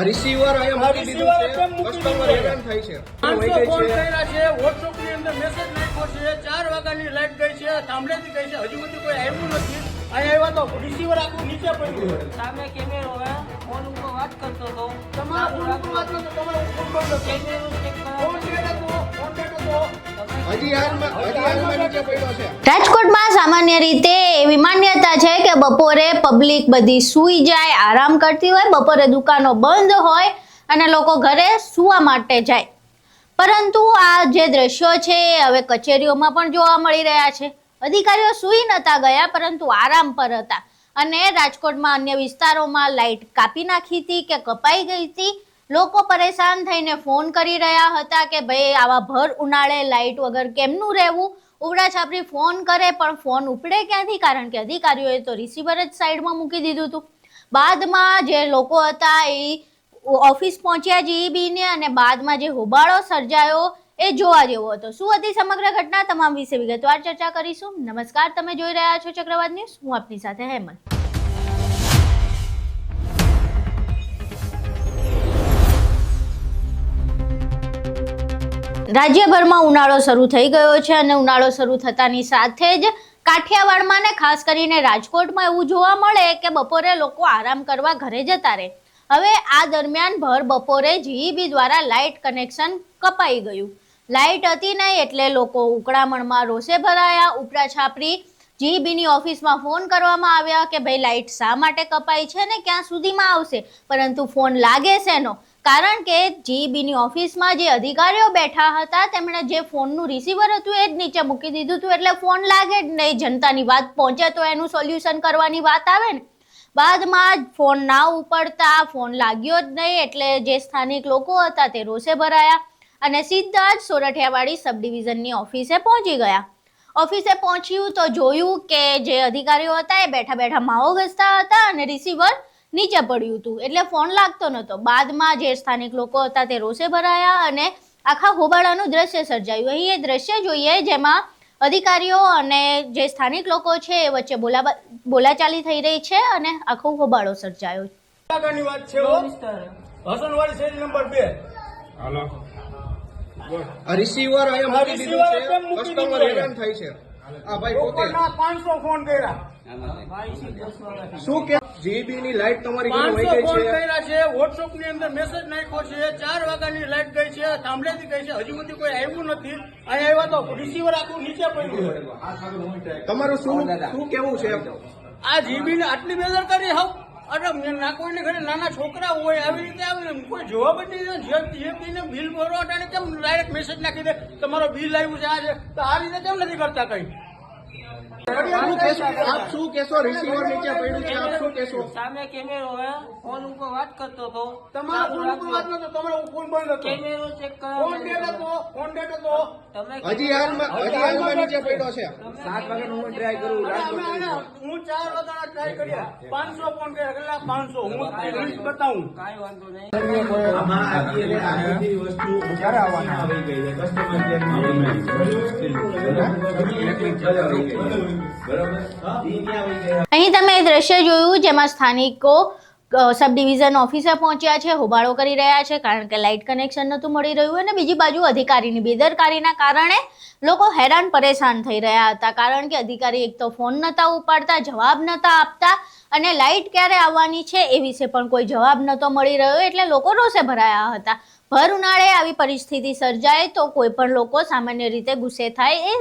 Receiver અહીંયા મૂકી દીધું છે, કસ્ટમર હેરાન થાય છે. 500 ફોન કર્યા છે, WhatsApp ની અંદર મેસેજ નાખ્યો છે, 4 વાગ્યાની લાઈટ ગઈ છે, થાંભલેથી ગઈ છે, હજુ સુધી કોઈ આવ્યું નથી. અહીંયા આવ્યા તો રિસીવર આખું નીચે પડ્યું. સામે કેમેરો હે, ફોન ઉપર વાત કરતો હતો. તમારા ફોન ઉપર વાત કરતો, તમારો ફોન બંધ હતો. કેમેરો ચેક કરો. ફોન ડેડ હતો, ફોન ડેડ હતો. હજી હાલમાં નીચે પડ્યો છે. રાજકોટમાં સામાન્ય રીતે એવી માન્યતા છે કે બપોરે પબ્લિક બધી સૂઈ જાય, આરામ કરતી હોય, બપોરે દુકાનો બંધ હોય અને લોકો ઘરે સૂવા માટે જાય. પરંતુ આ જે દ્રશ્યો છે એ હવે કચેરીઓમાં પણ જોવા મળી રહ્યા છે. અધિકારીઓ સૂઈ નતા ગયા પરંતુ આરામ પર હતા અને રાજકોટમાં અન્ય વિસ્તારોમાં લાઇટ કાપી નાખી હતી કે કપાઈ ગઈ હતી. લોકો પરેશાન થઈને ફોન કરી રહ્યા હતા કે ભાઈ આવા ભર ઉનાળે લાઇટ વગર કેમનું રહેવું. ઉવડા છાપરી ફોન કરે પણ ફોન ઉપડે ક્યાંથી, કારણ કે અધિકારીઓએ તો રિસીવર જ સાઈડમાં મૂકી દીધું હતું. બાદમાં જે લોકો હતા એ ઓફિસ પહોંચ્યા જીઈબીને અને બાદમાં જે હોબાળો સર્જાયો એ જોવા જેવો હતો. શું હતી સમગ્ર ઘટના, તમામ વિશે વિગતવાર ચર્ચા કરીશું. નમસ્કાર, તમે જોઈ રહ્યા છો ચક્રવાત ન્યૂઝ. હું આપની સાથે હેમંત. રાજ્યભરમાં ઉનાળો શરૂ થઈ ગયો છે અને ઉનાળો શરૂ થતાની સાથે જ કાઠિયાવાડમાં ને ખાસ કરીને રાજકોટમાં એવું જોવા મળે કે બપોરે લોકો આરામ કરવા ઘરે જતા રહે. હવે આ દરમિયાન ભર બપોરે જીઈબી દ્વારા લાઇટ કનેક્શન કપાઈ ગયું. લાઇટ હતી નહીં એટલે લોકો ઉકળામણમાં રોષે ભરાયા. ઉપરા છાપરી જીઈબીની ઓફિસમાં ફોન કરવામાં આવ્યા કે ભાઈ લાઇટ શા માટે કપાઈ છે ને ક્યાં સુધીમાં આવશે, પરંતુ ફોન લાગે છે નો, કારણ કે જીઈબીની ઓફિસમાં જે અધિકારીઓ બેઠા હતા તેમણે જે ફોનનું રિસીવર હતું એ જ નીચે મૂકી દીધું હતું એટલે ફોન લાગે જ નહીં. જનતાની વાત પહોંચે તો એનું સોલ્યુશન કરવાની વાત આવે ને. બાદમાં ફોન ના ઉપડતા ફોન લાગ્યો જ નહીં એટલે જે સ્થાનિક લોકો હતા તે રોષે ભરાયા અને સીધા જ સોરઠિયાવાડી સબ ડિવિઝનની ઓફિસે પહોંચી ગયા. ઓફિસે પહોંચ્યું તો જોયું કે જે અધિકારીઓ હતા એ બેઠા બેઠા માવો ઘસતા હતા અને રિસીવર નીચે પડ્યું હતું એટલે ફોન લાગતો નહોતો. બાદમાં જે સ્થાનિક લોકો હતા તે રોષે ભરાયા અને આખા હોબાળાનું દ્રશ્ય સર્જાયું. અહીં એ દ્રશ્ય જોઈએ જેમાં અધિકારીઓ અને જે સ્થાનિક લોકો છે એ વચ્ચે બોલાચાલી થઈ રહી છે અને આખો હોબાળો સર્જાયો. વાગ્યાની વાત છે. હસનવાડી શેરી નંબર 2. હાલો. રિસીવર અહીંયા મૂકી દીધું છે, કસ્ટમર હેરાન થાય છે. આ ભાઈ પોતે 500 ફોન કર્યા. શું કે જીઈબી ની લાઈટ તમારી ઘરે વહી 500 ગઈ ફોન છે. કર્યા છે, WhatsApp ની અંદર મેસેજ નાખ્યો છે, 4 વાગ્યાની લાઈટ ગઈ છે, થાંભલેથી ગઈ છે, હજુ સુધી કોઈ આવ્યું નથી. અહીંયા આવ્યા તો રિસીવર આખું નીચે પડ્યું. તમારું શું કેવું છે? આ જીબી ને આટલી બેદરકારી હાવ. અરે ના કોઈને ઘરે નાના છોકરા હોય આવી રીતે આવે કોઈ જવાબ જ નહીં. જીબીને બિલ ભરો અટાણે કેમ ડાયરેક્ટ મેસેજ નાખી દે તમારો બિલ આવ્યું છે આજે, તો આ રીતે કેમ નથી કરતા કઈ? આપ શું કહેશો? રિસીવર નીચે પડ્યું છે, આપ શું કહેશો? સામે કેમેરો હે, ફોન ઉપર વાત કરતો હતો. તમારા ફોન ઉપર વાત નતો, તમારો ફોન બંધ હતો. કેમેરો ચેક કરો. ફોન ડેડ હતો, ફોન ડેડ હતો. તમે હજી હાલમાં નીચે પડ્યો છે. 7 વાગ્યાનો હું ટ્રાય કરું. હું 4 વાગ્યાના ટ્રાય કર્યા. 500 ફોન કર્યા, કેટલા 500 હું લિસ્ટ બતાવું. કાંઈ વાંધો નહીં. અહીં તમે એ દ્રશ્ય જોયું જેમાં સ્થાનિકો સબ ડિવિઝન ઓફિસે પહોંચ્યા છે, હોબાળો કરી રહ્યા છે કારણ કે લાઇટ કનેક્શન નહોતું મળી રહ્યું અને બીજી બાજુ અધિકારીની બેદરકારીના કારણે લોકો હેરાન પરેશાન થઈ રહ્યા હતા. કારણ કે અધિકારી એક તો ફોન નહોતા ઉપાડતા, જવાબ નહોતા આપતા અને લાઇટ ક્યારે આવવાની છે એ વિશે પણ કોઈ જવાબ નહોતો મળી રહ્યો એટલે લોકો રોષે ભરાયા હતા. ભર ઉનાળે આવી પરિસ્થિતિ સર્જાય તો કોઈ પણ લોકો સામાન્ય રીતે ગુસ્સે થાય એ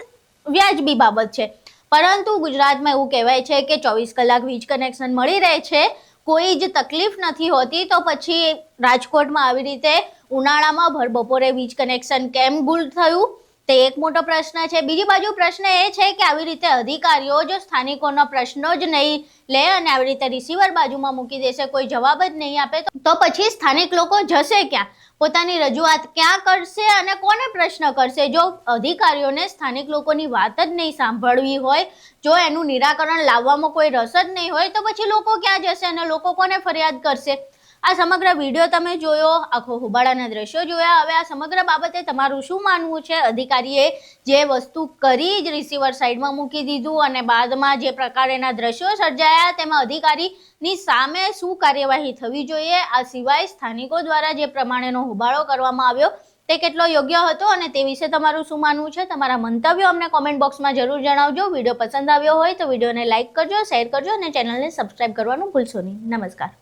વ્યાજબી બાબત છે, પરંતુ ગુજરાતમાં એવું કહેવાય છે કે 24 કલાક વીજ કનેક્શન મળી રહે છે, કોઈ જ તકલીફ નથી હોતી. તો પછી રાજકોટમાં આવી રીતે ઉનાળામાં ભર બપોરે વીજ કનેક્શન કેમ ગુલ થયું તે એક મોટો પ્રશ્ન છે. બીજી બાજુ પ્રશ્ન એ છે કે આવી રીતે અધિકારીઓ જો સ્થાનિકોના પ્રશ્નો જ નહીં લે અને આવી રીતે રિસીવર બાજુમાં મૂકી દેશે, કોઈ જવાબ જ નહીં આપે તો પછી સ્થાનિક લોકો જશે ક્યાં, પોતાની રજૂઆત ક્યાં કરશે અને કોને પ્રશ્ન કરશે? જો અધિકારીઓને સ્થાનિક લોકોની વાત જ નહીં સાંભળવી હોય, જો એનું નિરાકરણ લાવવામાં કોઈ રસ જ નહીં હોય તો પછી લોકો ક્યાં જશે અને લોકો કોને ફરિયાદ કરશે? આ સમગ્ર વિડીયો તમે જોયો, આખો હુબાળાના દ્રશ્યો જોયા. હવે આ સમગ્ર બાબતે તમારું શું માનવું છે? અધિકારીએ જે વસ્તુ કરી જ રિસીવર સાઈડમાં મૂકી દીધું અને બાદમાં જે પ્રકારેના દ્રશ્યો સર્જાયા તેમાં અધિકારીની સામે શું કાર્યવાહી થવી જોઈએ? આ સિવાય સ્થાનિકો દ્વારા જે પ્રમાણેનો હુબાળો કરવામાં આવ્યો તે કેટલો યોગ્ય હતો અને તે વિશે તમારું શું માનવું છે? તમારા મંતવ્યો અમને કોમેન્ટ બોક્સમાં જરૂર જણાવજો. વિડીયો પસંદ આવ્યો હોય તો વિડીયોને લાઇક કરજો, શેર કરજો અને ચેનલને સબસ્ક્રાઇબ કરવાનું ભૂલશો નહીં. નમસ્કાર.